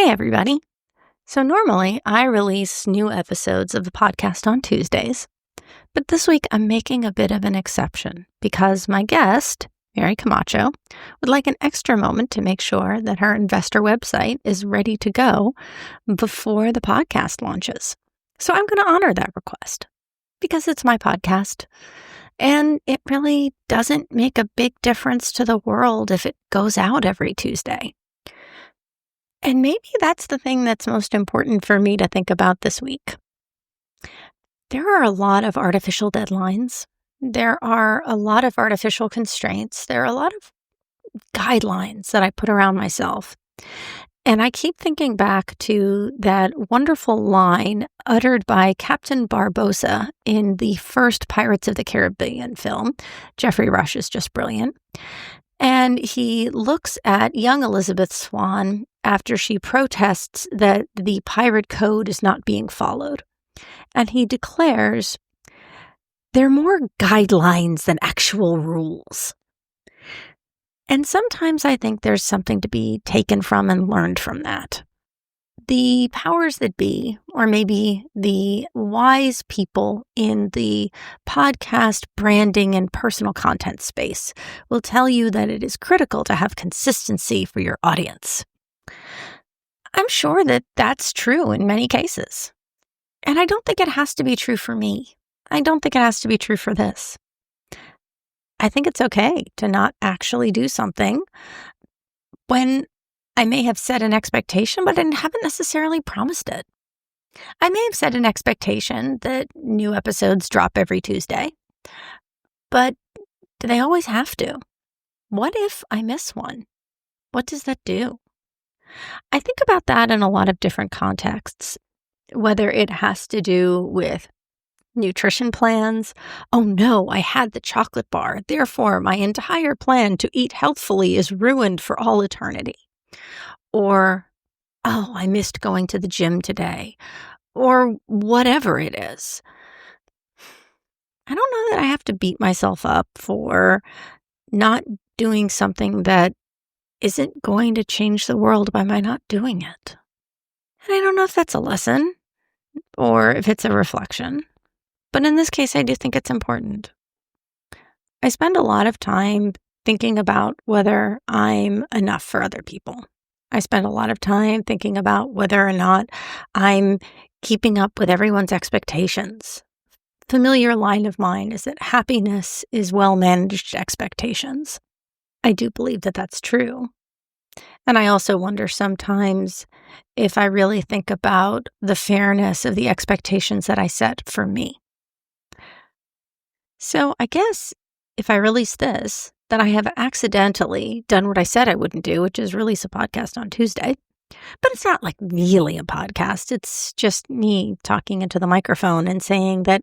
Hey, everybody. So normally I release new episodes of the podcast on Tuesdays, but this week I'm making a bit of an exception because my guest, Mary Camacho, would like an extra moment to make sure that her investor website is ready to go before the podcast launches. So I'm going to honor that request because it's my podcast. And it really doesn't make a big difference to the world if it goes out every Tuesday. And maybe that's the thing that's most important for me to think about this week. There are a lot of artificial deadlines. There are a lot of artificial constraints. There are a lot of guidelines that I put around myself. And I keep thinking back to that wonderful line uttered by Captain Barbossa in the first Pirates of the Caribbean film. Jeffrey Rush is just brilliant. And he looks at young Elizabeth Swann after she protests that the pirate code is not being followed. And he declares, "They're more guidelines than actual rules." And sometimes I think there's something to be taken from and learned from that. The powers that be, or maybe the wise people in the podcast branding and personal content space, will tell you that it is critical to have consistency for your audience. I'm sure that that's true in many cases. And I don't think it has to be true for me. I don't think it has to be true for this. I think it's okay to not actually do something when I may have set an expectation, but I haven't necessarily promised it. I may have set an expectation that new episodes drop every Tuesday, but do they always have to? What if I miss one? What does that do? I think about that in a lot of different contexts, whether it has to do with nutrition plans. Oh no, I had the chocolate bar. Therefore, my entire plan to eat healthfully is ruined for all eternity. Or, oh, I missed going to the gym today. Or whatever it is. I don't know that I have to beat myself up for not doing something that isn't going to change the world by my not doing it. And I don't know if that's a lesson or if it's a reflection. But in this case, I do think it's important. I spend a lot of time thinking about whether I'm enough for other people. I spend a lot of time thinking about whether or not I'm keeping up with everyone's expectations. Familiar line of mine is that happiness is well-managed expectations. I do believe that that's true. And I also wonder sometimes if I really think about the fairness of the expectations that I set for me. So I guess if I release this, then I have accidentally done what I said I wouldn't do, which is release a podcast on Tuesday. But it's not like really a podcast. It's just me talking into the microphone and saying that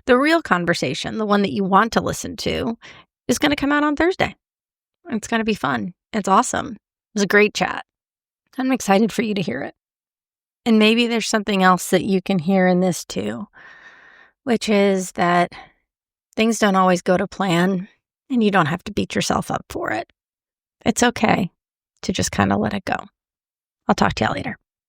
the real conversation, the one that you want to listen to, is going to come out on Thursday. It's going to be fun. It's awesome. It was a great chat. I'm excited for you to hear it. And maybe there's something else that you can hear in this too, which is that things don't always go to plan, and you don't have to beat yourself up for it. It's okay to just kind of let it go. I'll talk to y'all later.